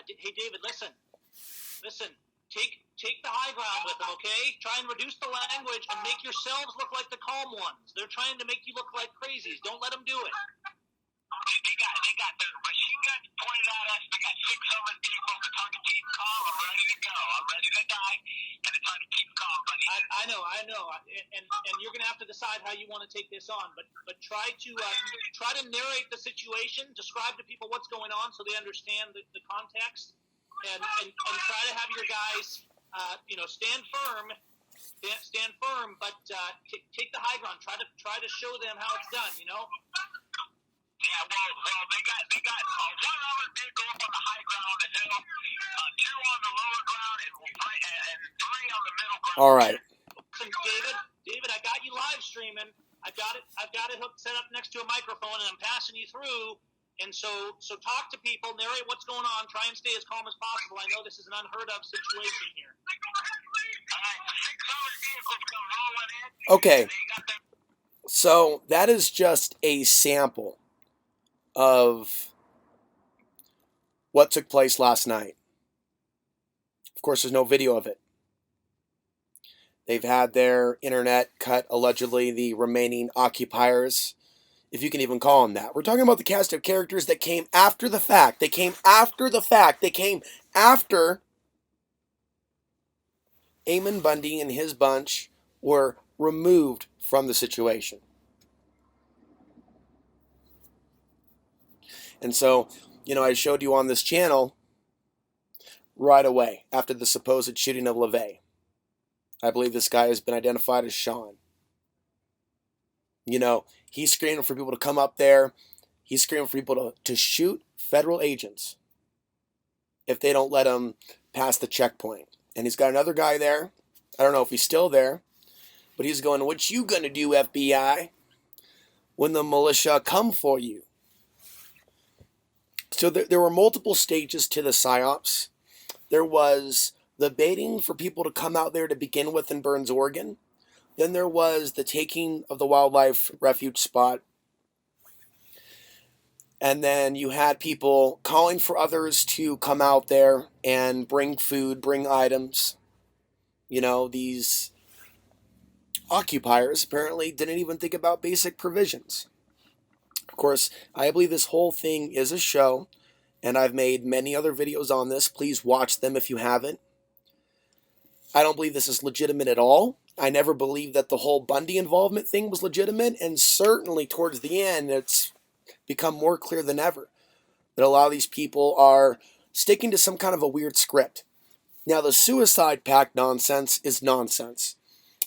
hey, David, listen. Take the high ground with them, okay? Try and reduce the language and make yourselves look like the calm ones. They're trying to make you look like crazies. Don't let them do it. They got their machine guns pointed at us. They got 6 Hummer vehicles. They're trying to keep calm. I'm ready to go. I'm ready to die, and they're trying to keep calm, buddy. I know, and you're gonna have to decide how you want to take this on. But try to narrate the situation, describe to people what's going on so they understand the context, and try to have your guys, stand firm. But take the high ground. Try to show them how it's done. Yeah, well, they got one armored vehicle up on the high ground on the hill, 2 on the lower ground, and 3 on the middle ground. All right. Listen, David, I got you live streaming. I've got it hooked, set up next to a microphone, and I'm passing you through. And so talk to people, narrate what's going on, try and stay as calm as possible. I know this is an unheard of situation here. All right, 6 armored vehicles come rolling in. Okay. So that is just a sample of what took place last night. Of course, there's no video of it. They've had their internet cut, allegedly, the remaining occupiers, if you can even call them that. We're talking about the cast of characters that came after the fact. They came after the fact. They came after Eamon Bundy and his bunch were removed from the situation. And so, I showed you on this channel right away after the supposed shooting of Lavoy. I believe this guy has been identified as Sean. He's screaming for people to come up there. He's screaming for people to shoot federal agents if they don't let him pass the checkpoint. And he's got another guy there. I don't know if he's still there, but he's going, "What you gonna do, FBI, when the militia come for you?" So there were multiple stages to the psyops. There was the baiting for people to come out there to begin with in Burns, Oregon. Then there was the taking of the wildlife refuge spot. And then you had people calling for others to come out there and bring food, bring items. These occupiers apparently didn't even think about basic provisions. Of course, I believe this whole thing is a show, and I've made many other videos on this. Please watch them if you haven't. I don't believe this is legitimate at all. I never believed that the whole Bundy involvement thing was legitimate, and certainly towards the end, it's become more clear than ever that a lot of these people are sticking to some kind of a weird script. Now, the suicide pact nonsense is nonsense,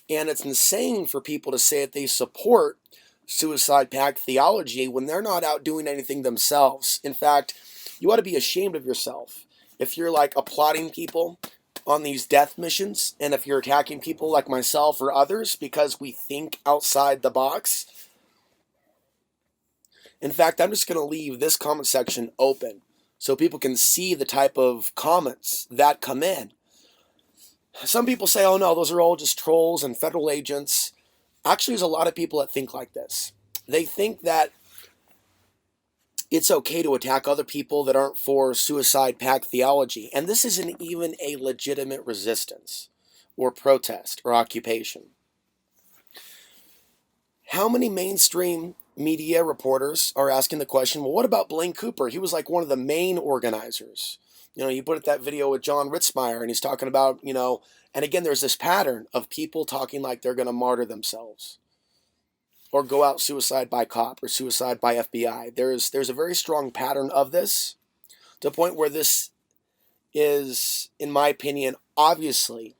and it's insane for people to say that they support suicide pact theology when they're not out doing anything themselves. In fact, you ought to be ashamed of yourself if you're applauding people on these death missions, and if you're attacking people like myself or others because we think outside the box. In fact, I'm just going to leave this comment section open so people can see the type of comments that come in. Some people say, "Oh no, those are all just trolls and federal agents." Actually, there's a lot of people that think like this. They think that it's okay to attack other people that aren't for suicide pact theology. And this isn't even a legitimate resistance or protest or occupation. How many mainstream media reporters are asking the question, well, what about Blaine Cooper? He was one of the main organizers. You put up that video with John Ritzmeier, and he's talking about, and again, there's this pattern of people talking like they're going to martyr themselves or go out suicide by cop or suicide by FBI. There's a very strong pattern of this to the point where this is, in my opinion, obviously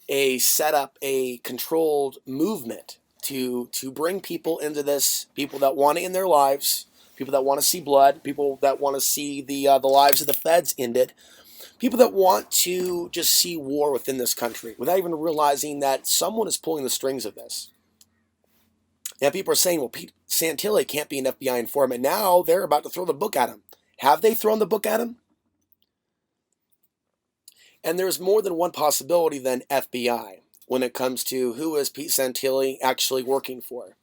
a setup, a controlled movement to bring people into this, people that want it in their lives, people that want to see blood, people that want to see the lives of the feds ended, people that want to just see war within this country without even realizing that someone is pulling the strings of this. Now people are saying, well, Pete Santilli can't be an FBI informant. Now they're about to throw the book at him. Have they thrown the book at him? And there's more than one possibility than FBI when it comes to who is Pete Santilli actually working for.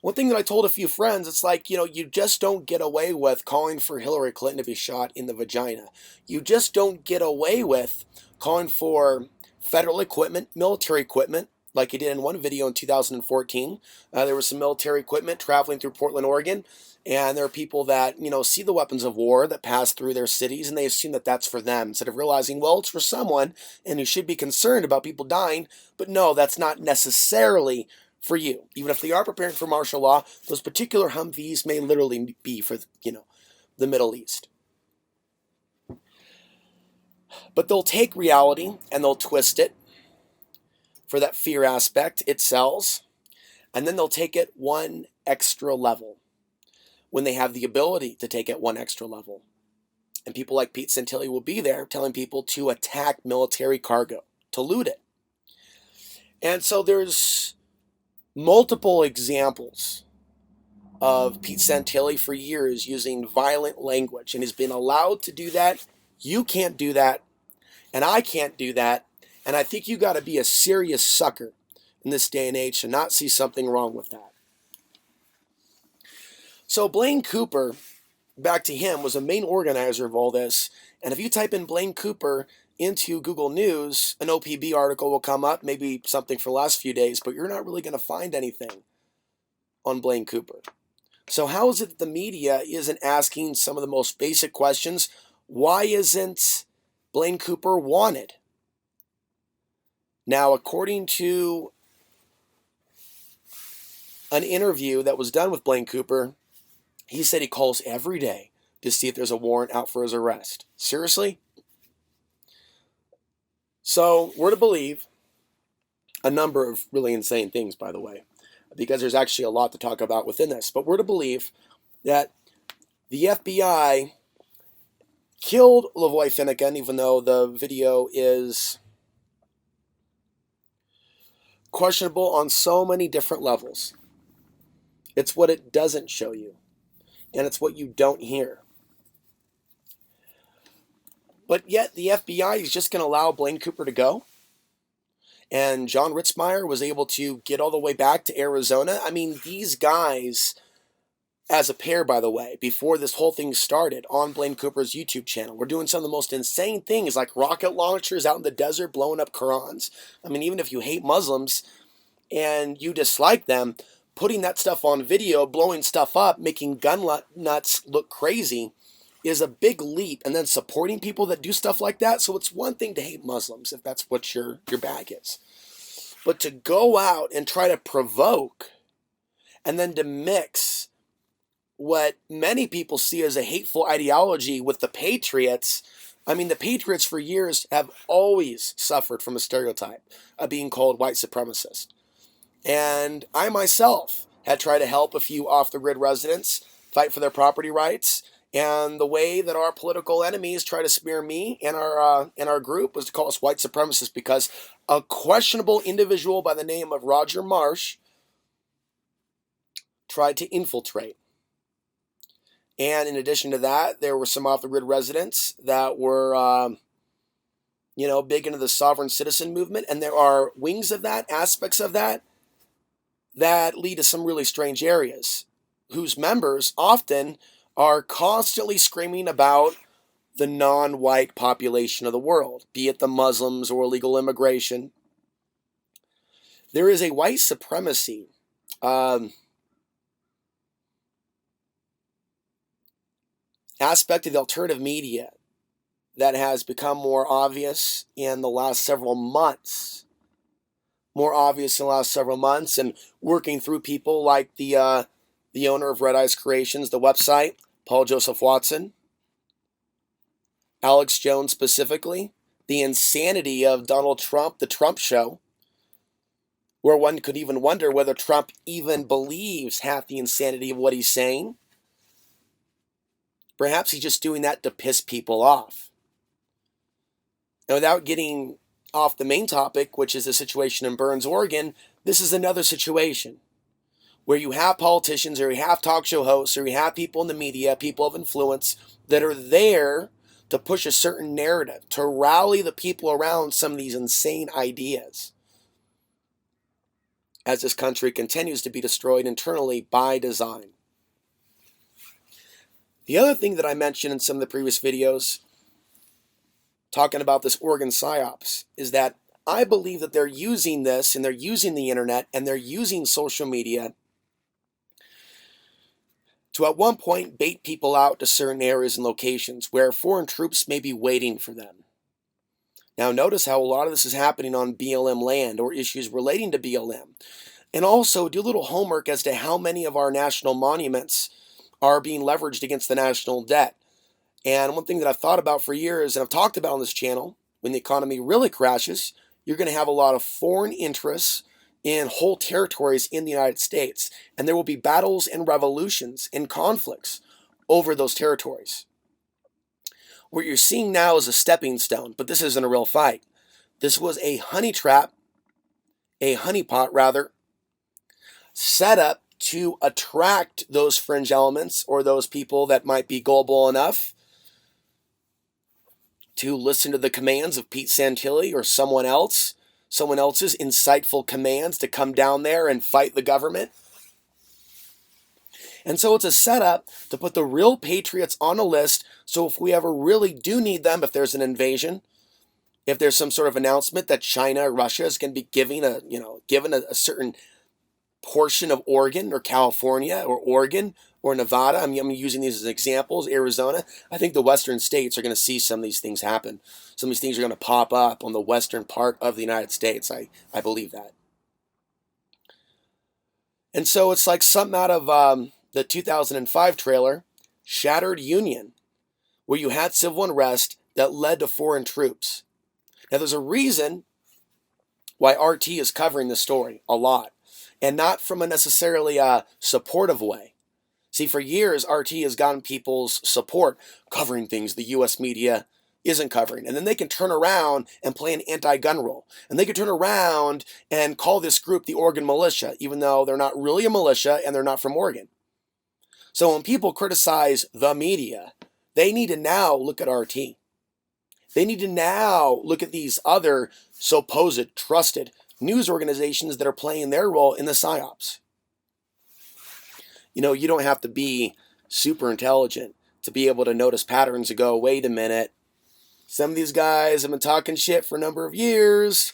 One thing that I told a few friends, it's like, you just don't get away with calling for Hillary Clinton to be shot in the vagina. You just don't get away with calling for federal equipment, military equipment, like he did in one video in 2014. There was some military equipment traveling through Portland, Oregon, and there are people that, see the weapons of war that pass through their cities, and they assume that that's for them, instead of realizing, well, it's for someone, and you should be concerned about people dying, but no, that's not necessarily for you. Even if they are preparing for martial law, those particular Humvees may literally be for, the Middle East. But they'll take reality and they'll twist it for that fear aspect it sells, and then they'll take it one extra level when they have the ability to take it one extra level. And people like Pete Santilli will be there telling people to attack military cargo, to loot it. And so there's multiple examples of Pete Santilli for years using violent language, and he's been allowed to do that. You can't do that, and I can't do that, and I think you got to be a serious sucker in this day and age to not see something wrong with that. So Blaine Cooper, back to him, was a main organizer of all this, and if you type in Blaine Cooper into Google News, an OPB article will come up, maybe something for the last few days, but you're not really going to find anything on Blaine Cooper. So how is it that the media isn't asking some of the most basic questions? Why isn't Blaine Cooper wanted? Now, according to an interview that was done with Blaine Cooper, he said he calls every day to see if there's a warrant out for his arrest. Seriously? So we're to believe a number of really insane things, by the way, because there's actually a lot to talk about within this. But we're to believe that the FBI killed Lavoy Finicum, even though the video is questionable on so many different levels. It's what it doesn't show you, and it's what you don't hear. But yet the FBI is just going to allow Blaine Cooper to go. And John Ritzmeier was able to get all the way back to Arizona. I mean, these guys, as a pair, by the way, before this whole thing started on Blaine Cooper's YouTube channel, were doing some of the most insane things, like rocket launchers out in the desert blowing up Qurans. I mean, even if you hate Muslims and you dislike them, putting that stuff on video, blowing stuff up, making gun nuts look crazy is a big leap, and then supporting people that do stuff like that. So it's one thing to hate Muslims if that's what your bag is. But to go out and try to provoke and then to mix what many people see as a hateful ideology with the Patriots. I mean, the Patriots for years have always suffered from a stereotype of being called white supremacist. And I myself had tried to help a few off-the-grid residents fight for their property rights. And the way that our political enemies try to smear me and our group was to call us white supremacists, because a questionable individual by the name of Roger Marsh tried to infiltrate. And in addition to that, there were some off-the-grid residents that were, big into the sovereign citizen movement. And there are wings of that, aspects of that lead to some really strange areas, whose members often are constantly screaming about the non-white population of the world, be it the Muslims or illegal immigration. There is a white supremacy aspect of the alternative media that has become more obvious in the last several months. And working through people like the owner of Red Eyes Creations, the website, Paul Joseph Watson, Alex Jones specifically, the insanity of Donald Trump, the Trump show, where one could even wonder whether Trump even believes half the insanity of what he's saying. Perhaps he's just doing that to piss people off. And without getting off the main topic, which is the situation in Burns, Oregon, this is another situation where you have politicians, or you have talk show hosts, or you have people in the media, people of influence, that are there to push a certain narrative, to rally the people around some of these insane ideas. as this country continues to be destroyed internally by design. The other thing that I mentioned in some of the previous videos, talking about this Oregon Psyops, is that I believe that they're using this, and they're using the internet, and they're using social media to at one point bait people out to certain areas and locations where foreign troops may be waiting for them. Now notice how a lot of this is happening on BLM land or issues relating to BLM. And also do a little homework as to how many of our national monuments are being leveraged against the national debt. And one thing that I've thought about for years, and I've talked about on this channel, when the economy really crashes, you're going to have a lot of foreign interests in whole territories in the United States. And there will be battles and revolutions and conflicts over those territories. What you're seeing now is a stepping stone, but this isn't a real fight. This was a honey trap, a honeypot rather, set up to attract those fringe elements or those people that might be gullible enough to listen to the commands of Pete Santilli or someone else's insightful commands to come down there and fight the government. And so it's a setup to put the real patriots on a list, so if we ever really do need them, if there's an invasion, if there's some sort of announcement that China or Russia is going to be given a certain portion of Oregon or California or Oregon or Nevada, I'm using these as examples, Arizona, I think the western states are going to see some of these things happen. Some of these things are going to pop up on the western part of the United States. I believe that. And so it's like something out of the 2005 trailer, Shattered Union, where you had civil unrest that led to foreign troops. Now there's a reason why RT is covering this story a lot, and not from a necessarily supportive way. See, for years, RT has gotten people's support covering things the U.S. media isn't covering. And then they can turn around and play an anti-gun role. And they can turn around and call this group the Oregon Militia, even though they're not really a militia and they're not from Oregon. So when people criticize the media, they need to now look at RT. They need to now look at these other supposed trusted news organizations that are playing their role in the psyops. You know, you don't have to be super intelligent to be able to notice patterns and go, wait a minute, some of these guys have been talking shit for a number of years.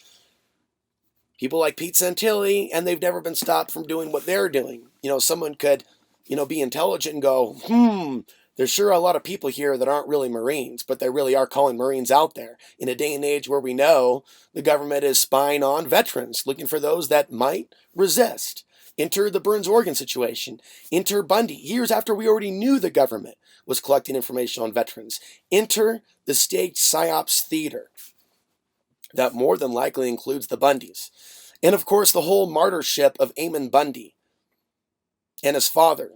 People like Pete Santilli, and they've never been stopped from doing what they're doing. You know, someone could, be intelligent and go, there's sure a lot of people here that aren't really Marines, but they really are calling Marines out there in a day and age where we know the government is spying on veterans, looking for those that might resist. Enter the Burns, Oregon situation. Enter Bundy, years after we already knew the government was collecting information on veterans. Enter the state psyops theater that more than likely includes the Bundys. And of course, the whole martyrship of Eamon Bundy and his father,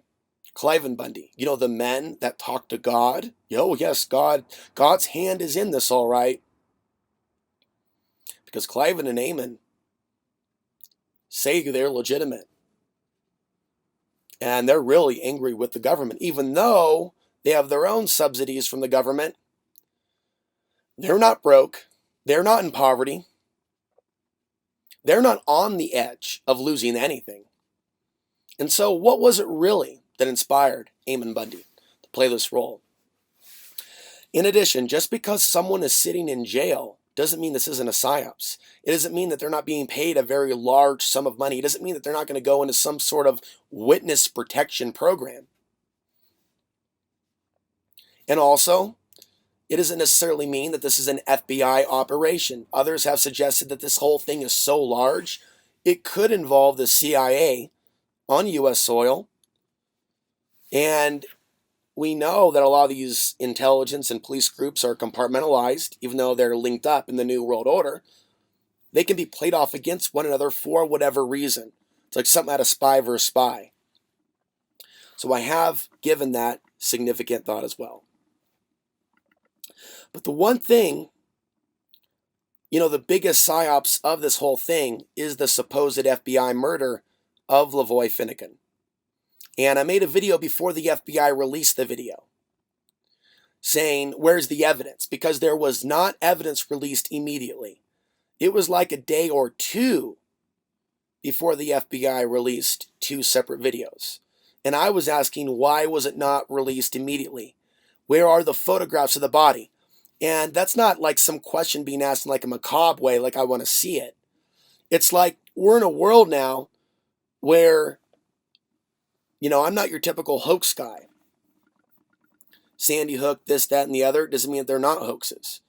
Cliven Bundy. You know, the men that talk to God. Yes, God's hand is in this, all right. Because Cliven and Eamon say they're legitimate. And they're really angry with the government, even though they have their own subsidies from the government. They're not broke. They're not in poverty. They're not on the edge of losing anything. And so what was it really that inspired Eamon Bundy to play this role? In addition, just because someone is sitting in jail doesn't mean this isn't a psyops. It doesn't mean that they're not being paid a very large sum of money. It doesn't mean that they're not going to go into some sort of witness protection program. And also, it doesn't necessarily mean that this is an FBI operation. Others have suggested that this whole thing is so large, it could involve the CIA on U.S. soil. And we know that a lot of these intelligence and police groups are compartmentalized, even though they're linked up in the New World Order. They can be played off against one another for whatever reason. It's like something out of Spy versus Spy. So I have given that significant thought as well. But the one thing, the biggest psyops of this whole thing is the supposed FBI murder of Lavoy Finicum. And I made a video before the FBI released the video saying, where's the evidence? Because there was not evidence released immediately. It was like a day or two before the FBI released 2 separate videos. And I was asking, why was it not released immediately? Where are the photographs of the body? And that's not like some question being asked in like a macabre way, like I want to see it. It's like we're in a world now where, I'm not your typical hoax guy. Sandy Hook, this, that, and the other, doesn't mean that they're not hoaxes.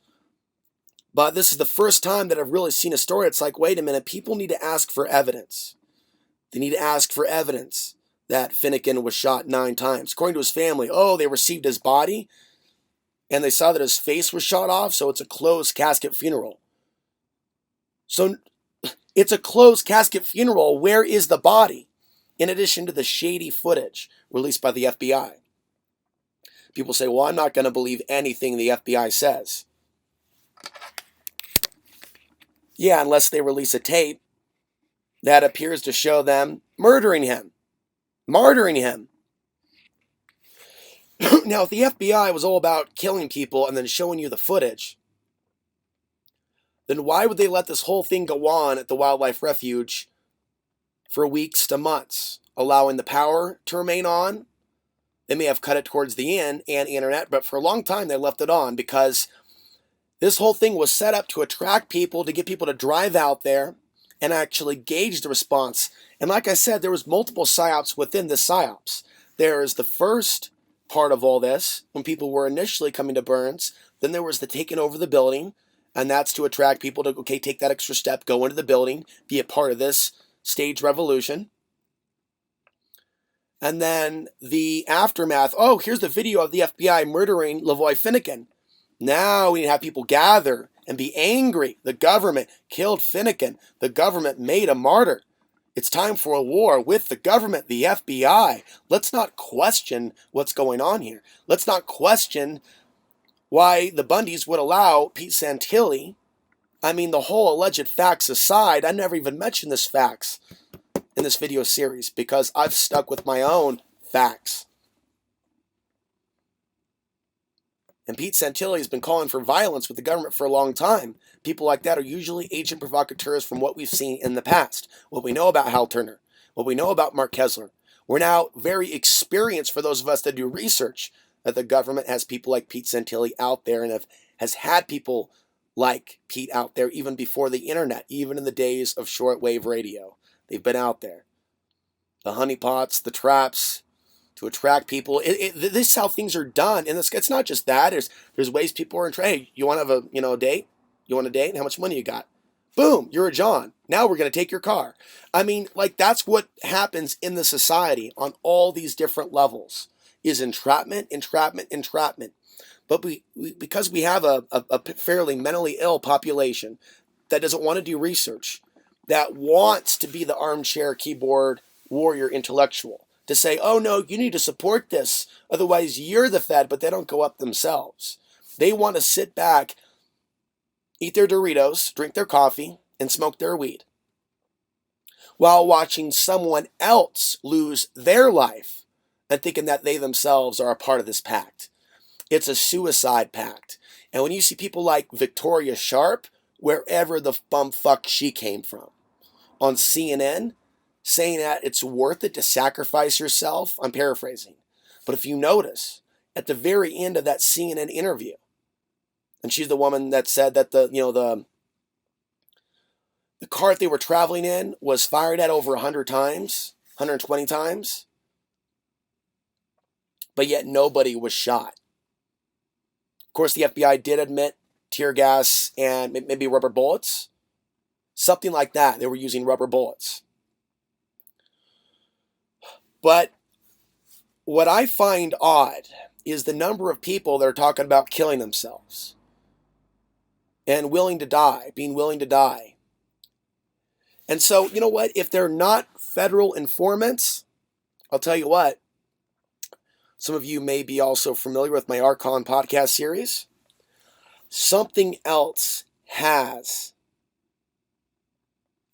But this is the first time that I've really seen a story. It's like, wait a minute, people need to ask for evidence. They need to ask for evidence that Finicum was shot 9 times. According to his family, they received his body and they saw that his face was shot off, so it's a closed casket funeral. So it's a closed casket funeral. Where is the body? In addition to the shady footage released by the FBI. People say, well, I'm not going to believe anything the FBI says. Yeah, unless they release a tape that appears to show them murdering him, martyring him. Now, if the FBI was all about killing people and then showing you the footage, then why would they let this whole thing go on at the wildlife refuge for weeks to months, allowing the power to remain on? They may have cut it towards the end and internet, but for a long time they left it on because this whole thing was set up to attract people, to get people to drive out there and actually gauge the response. And like I said, there was multiple psyops within the psyops. There is the first part of all this, when people were initially coming to Burns. Then there was the taking over the building, and that's to attract people to, take that extra step, go into the building, be a part of this stage revolution. And then the aftermath, here's the video of the FBI murdering Lavoy Finicum. Now we need to have people gather and be angry. The government killed Finicum. The government made a martyr. It's time for a war with the government, the FBI. Let's not question what's going on here. Let's not question why the Bundys would allow Pete Santilli. I mean, the whole alleged facts aside, I never even mentioned this facts in this video series because I've stuck with my own facts. And Pete Santilli has been calling for violence with the government for a long time. People like that are usually agent provocateurs from what we've seen in the past. What we know about Hal Turner, what we know about Mark Kessler. We're now very experienced, for those of us that do research, that the government has people like Pete Santilli out there and has had people like Pete out there even before the internet, even in the days of shortwave radio. They've been out there. The honeypots, the traps, to attract people. This is how things are done. And it's not just that. There's ways people are hey, you want to have a date? You want a date? How much money you got? Boom, you're a John. Now we're going to take your car. I mean, that's what happens in the society on all these different levels, is entrapment, entrapment, entrapment. But because we have a fairly mentally ill population that doesn't want to do research, that wants to be the armchair keyboard warrior intellectual, to say, oh no, you need to support this, otherwise you're the Fed, but they don't go up themselves. They want to sit back, eat their Doritos, drink their coffee, and smoke their weed, while watching someone else lose their life and thinking that they themselves are a part of this pact. It's a suicide pact. And when you see people like Victoria Sharp, wherever the bumfuck she came from, on CNN, saying that it's worth it to sacrifice yourself, I'm paraphrasing. But if you notice, at the very end of that CNN interview, and she's the woman that said that the cart they were traveling in was fired at over 100 times, 120 times, but yet nobody was shot. Of course, the FBI did admit tear gas and maybe rubber bullets. Something like that. They were using rubber bullets. But what I find odd is the number of people that are talking about killing themselves and willing to die, being willing to die. And so, you know what? If they're not federal informants, I'll tell you what. Some of you may be also familiar with my Archon podcast series. Something else has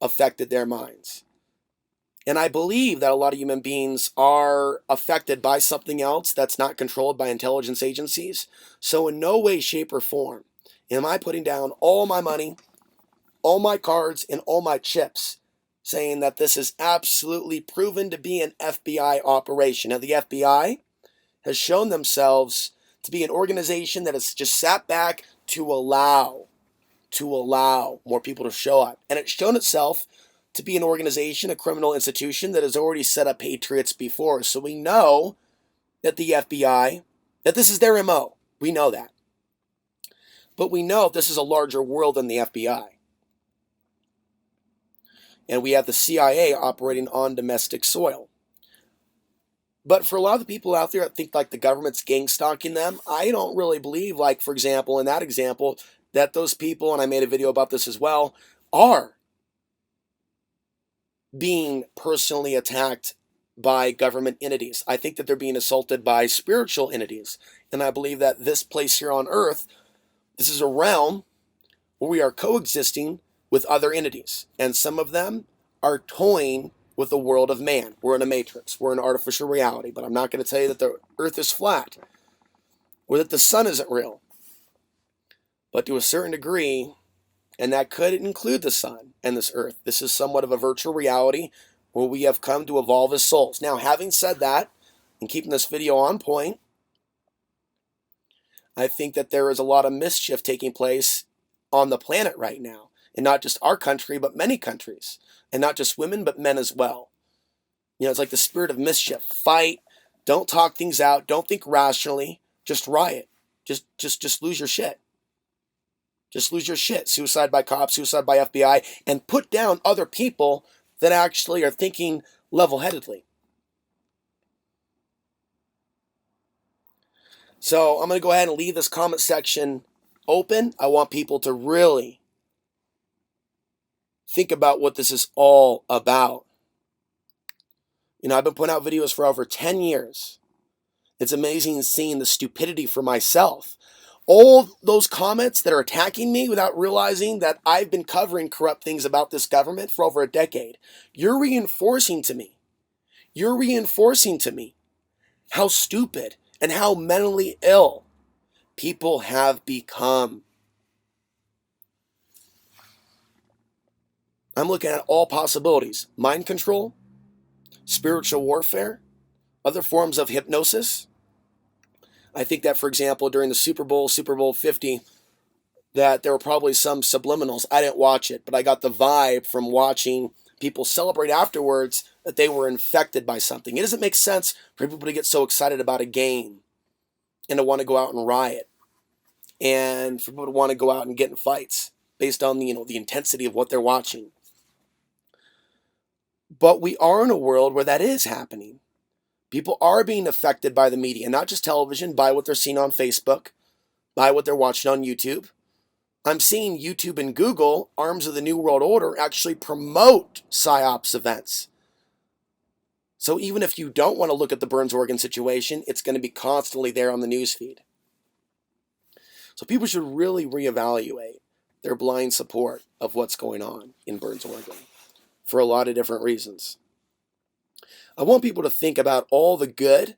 affected their minds. And I believe that a lot of human beings are affected by something else that's not controlled by intelligence agencies. So in no way, shape, or form am I putting down all my money, all my cards, and all my chips saying that this is absolutely proven to be an FBI operation. Now, the FBI has shown themselves to be an organization that has just sat back to allow more people to show up. And it's shown itself to be an organization, a criminal institution that has already set up patriots before. So we know that the FBI, that this is their MO. We know that. But we know this is a larger world than the FBI. And we have the CIA operating on domestic soil. But for a lot of the people out there that think like the government's gang stalking them, I don't really believe, like, for example, in that example, that those people, and I made a video about this as well, are being personally attacked by government entities. I think that they're being assaulted by spiritual entities. And I believe that this place here on earth, this is a realm where we are coexisting with other entities. And some of them are toying with the world of man. We're in a matrix. We're in artificial reality. But I'm not going to tell you that the earth is flat or that the sun isn't real. But to a certain degree, and that could include the sun and this earth, this is somewhat of a virtual reality where we have come to evolve as souls. Now, having said that, and keeping this video on point, I think that there is a lot of mischief taking place on the planet right now. And not just our country, but many countries. And not just women, but men as well. You know, it's like the spirit of mischief. Fight. Don't talk things out. Don't think rationally. Just riot. Just lose your shit. Just lose your shit. Suicide by cops, suicide by FBI, and put down other people that actually are thinking level-headedly. So I'm going to go ahead and leave this comment section open. I want people to really think about what this is all about. You know, I've been putting out videos for over 10 years. It's amazing seeing the stupidity for myself. All those comments that are attacking me without realizing that I've been covering corrupt things about this government for over a decade. You're reinforcing to me how stupid and how mentally ill people have become. I'm looking at all possibilities. Mind control, spiritual warfare, other forms of hypnosis. I think that, for example, during the Super Bowl 50, that there were probably some subliminals. I didn't watch it, but I got the vibe from watching people celebrate afterwards that they were infected by something. It doesn't make sense for people to get so excited about a game and to want to go out and riot, and for people to want to go out and get in fights based on the intensity of what they're watching. But we are in a world where that is happening. People are being affected by the media, not just television, by what they're seeing on Facebook, by what they're watching on YouTube. I'm seeing YouTube and Google, arms of the New World Order, actually promote Psyops events. So even if you don't want to look at the Burns, Oregon situation, it's going to be constantly there on the newsfeed. So people should really reevaluate their blind support of what's going on in Burns, Oregon, for a lot of different reasons. I want people to think about all the good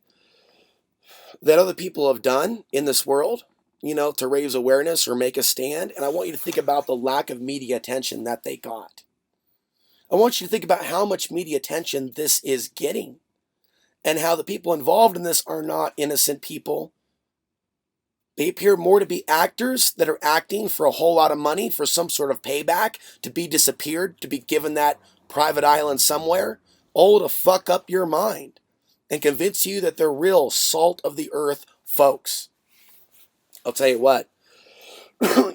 that other people have done in this world, to raise awareness or make a stand. And I want you to think about the lack of media attention that they got. I want you to think about how much media attention this is getting and how the people involved in this are not innocent people. They appear more to be actors that are acting for a whole lot of money, for some sort of payback, to be disappeared, to be given that private island somewhere, all to fuck up your mind and convince you that they're real salt of the earth folks. I'll tell you what,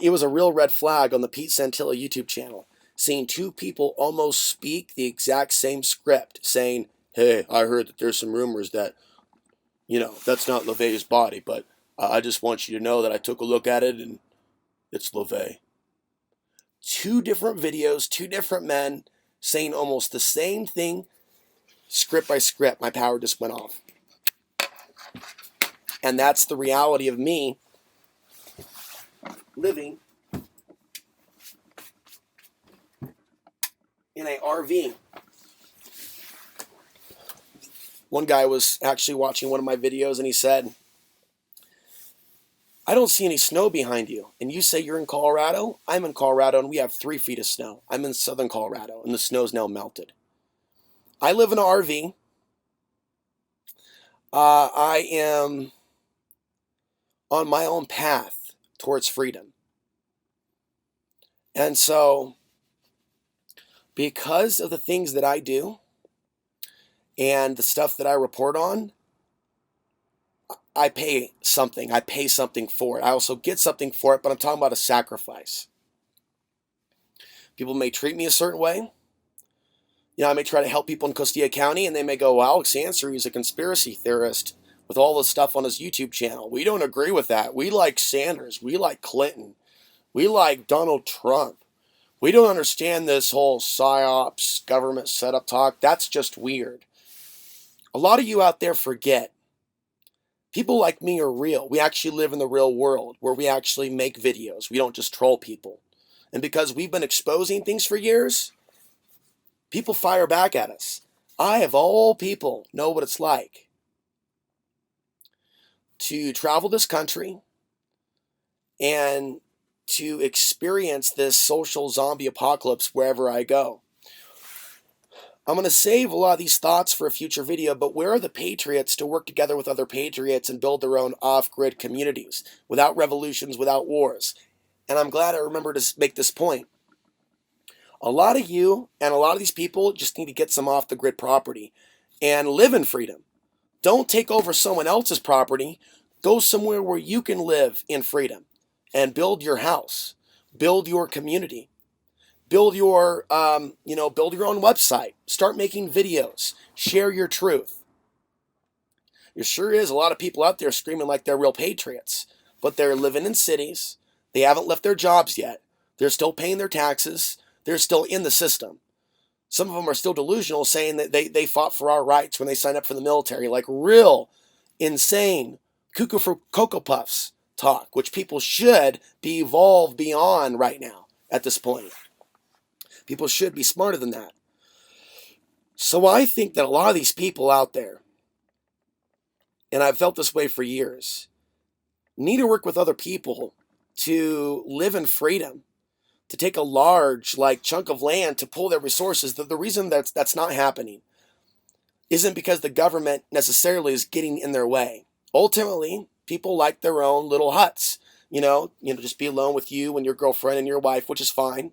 it was a real red flag on the Pete Santilla YouTube channel, seeing two people almost speak the exact same script, saying, hey, I heard that there's some rumors that, that's not Lavay's body, but I just want you to know that I took a look at it and it's Lavay. Two different videos, two different men saying almost the same thing, script by script. My power just went off. And that's the reality of me living in a RV. One guy was actually watching one of my videos and he said, I don't see any snow behind you. And you say you're in Colorado? I'm in Colorado and we have 3 feet of snow. I'm in southern Colorado and the snow's now melted. I live in an RV. I am on my own path towards freedom. And so, because of the things that I do and the stuff that I report on, I pay something. I pay something for it. I also get something for it, but I'm talking about a sacrifice. People may treat me a certain way. You know, I may try to help people in Costilla County, and they may go, well, Alex Ansary is a conspiracy theorist with all the stuff on his YouTube channel. We don't agree with that. We like Sanders. We like Clinton. We like Donald Trump. We don't understand this whole psyops government setup talk. That's just weird. A lot of you out there forget. People like me are real. We actually live in the real world where we actually make videos. We don't just troll people. And because we've been exposing things for years, people fire back at us. I, of all people, know what it's like to travel this country and to experience this social zombie apocalypse wherever I go. I'm going to save a lot of these thoughts for a future video, but where are the patriots to work together with other patriots and build their own off-grid communities without revolutions, without wars? And I'm glad I remembered to make this point. A lot of you and a lot of these people just need to get some off-the-grid property and live in freedom. Don't take over someone else's property. Go somewhere where you can live in freedom and build your house, build your community. Build your, build your own website. Start making videos. Share your truth. There sure is a lot of people out there screaming like they're real patriots, but they're living in cities. They haven't left their jobs yet. They're still paying their taxes. They're still in the system. Some of them are still delusional, saying that they fought for our rights when they signed up for the military, like real, insane, cuckoo for Cocoa Puffs talk, which people should be evolved beyond right now at this point. People should be smarter than that. So I think that a lot of these people out there, and I've felt this way for years, need to work with other people to live in freedom, to take a large chunk of land to pull their resources. The reason that's not happening isn't because the government necessarily is getting in their way. Ultimately, people like their own little huts. Just be alone with you and your girlfriend and your wife, which is fine.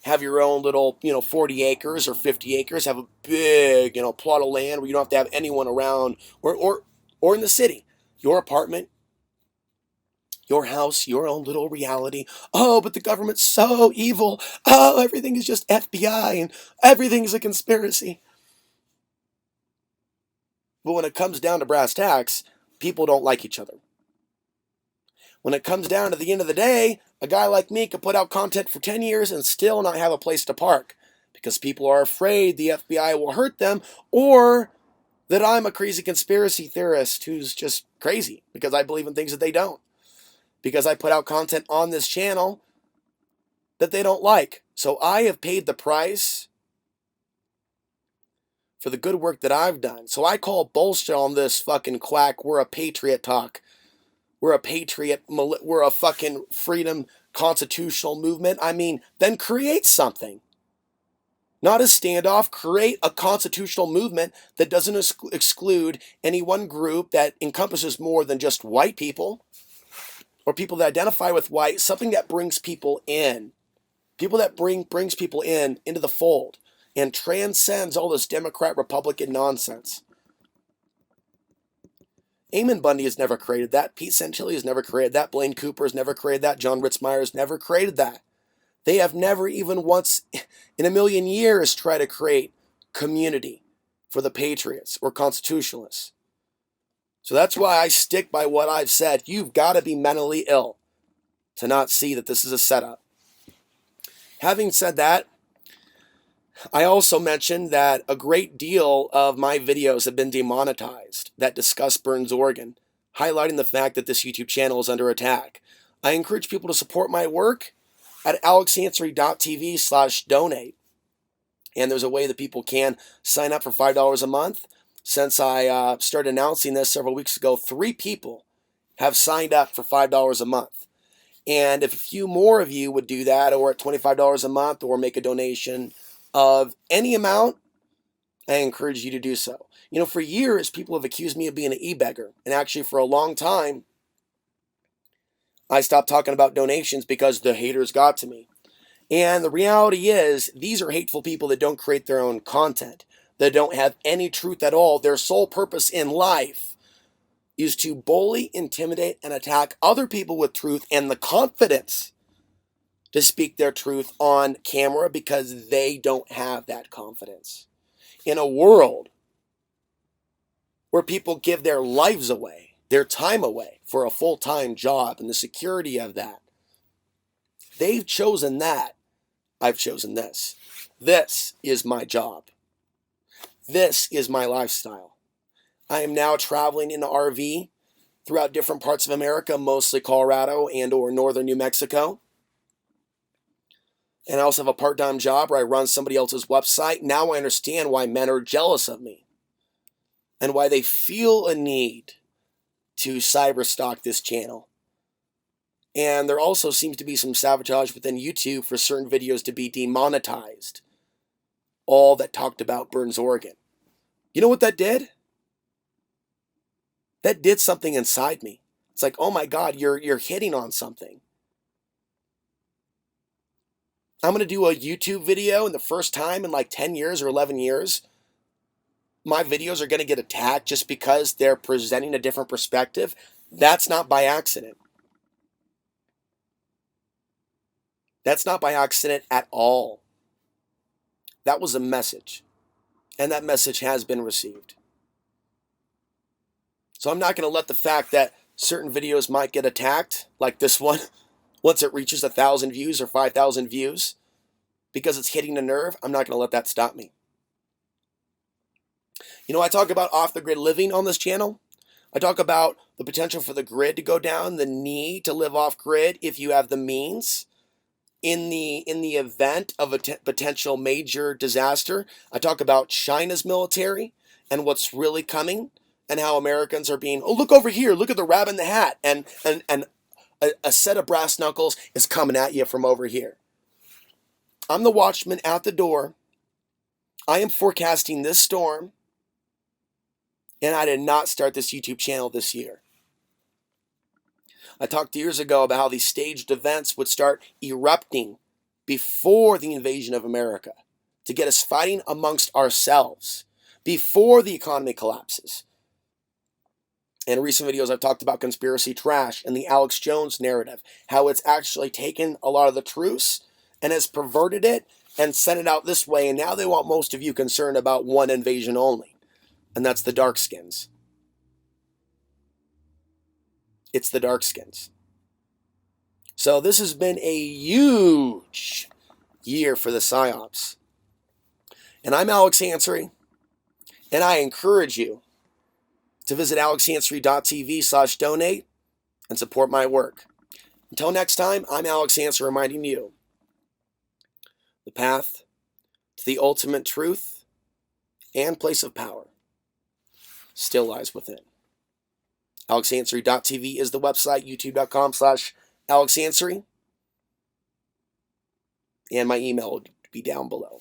Have your own little, 40 acres or 50 acres. Have a big, plot of land where you don't have to have anyone around, or in the city, your apartment, your house, your own little reality. Oh, but the government's so evil. Oh, everything is just FBI and everything's a conspiracy. But when it comes down to brass tacks, people don't like each other. When it comes down to the end of the day, a guy like me could put out content for 10 years and still not have a place to park because people are afraid the FBI will hurt them, or that I'm a crazy conspiracy theorist who's just crazy because I believe in things that they don't. Because I put out content on this channel that they don't like. So I have paid the price for the good work that I've done. So I call bullshit on this fucking quack. We're a patriot talk. We're a patriot. We're a fucking freedom constitutional movement. Then create something. Not a standoff. Create a constitutional movement that doesn't exclude any one group, that encompasses more than just white people or people that identify with white. Something that brings people in. People that brings people into the fold and transcends all this Democrat Republican nonsense. Eamon Bundy has never created that. Pete Santilli has never created that. Blaine Cooper has never created that. John Ritzmeier has never created that. They have never even once in a million years tried to create community for the patriots or constitutionalists. So that's why I stick by what I've said. You've got to be mentally ill to not see that this is a setup. Having said that, I also mentioned that a great deal of my videos have been demonetized that discuss Burns, Oregon, highlighting the fact that this YouTube channel is under attack. I encourage people to support my work at alexansary.tv/donate. And there's a way that people can sign up for $5 a month. Since I started announcing this several weeks ago, 3 people have signed up for $5 a month. And if a few more of you would do that, or at $25 a month, or make a donation of any amount, I encourage you to do so. You know, for years, people have accused me of being an e-beggar. And actually, for a long time, I stopped talking about donations because the haters got to me. And the reality is, these are hateful people that don't create their own content, that don't have any truth at all. Their sole purpose in life is to bully, intimidate, and attack other people with truth and the confidence to speak their truth on camera because they don't have that confidence. In a world where people give their lives away, their time away for a full-time job and the security of that, they've chosen that. I've chosen this. This is my job. This is my lifestyle. I am now traveling in an RV throughout different parts of America, mostly Colorado and or northern New Mexico. And I also have a part-time job where I run somebody else's website. Now I understand why men are jealous of me and why they feel a need to cyberstalk this channel. And there also seems to be some sabotage within YouTube for certain videos to be demonetized. All that talked about Burns, Oregon. You know what that did? That did something inside me. It's like, oh my God, you're hitting on something. I'm going to do a YouTube video, and the first time in like 10 years or 11 years, my videos are going to get attacked just because they're presenting a different perspective. That's not by accident. That's not by accident at all. That was a message, and that message has been received. So I'm not going to let the fact that certain videos might get attacked, like this one, once it reaches 1,000 views or 5,000 views, because it's hitting a nerve. I'm not going to let that stop me. You know, I talk about off-the-grid living on this channel. I talk about the potential for the grid to go down, the need to live off-grid if you have the means. In the event of a potential major disaster, I talk about China's military and what's really coming, and how Americans are being, oh, look over here, look at the rabbit in the hat, and a set of brass knuckles is coming at you from over here. I'm the watchman at the door. I am forecasting this storm, and I did not start this YouTube channel this year. I talked years ago about how these staged events would start erupting before the invasion of America to get us fighting amongst ourselves before the economy collapses. In recent videos, I've talked about conspiracy trash and the Alex Jones narrative, how it's actually taken a lot of the truths and has perverted it and sent it out this way, and now they want most of you concerned about one invasion only, and that's the dark skins. It's the dark skins. So this has been a huge year for the Psyops. And I'm Alex Ansary, and I encourage you to visit alexansary.tv/donate and support my work. Until next time, I'm Alex Ansary reminding you, the path to the ultimate truth and place of power still lies within. alexansary.tv is the website, youtube.com/alexansary, and my email will be down below.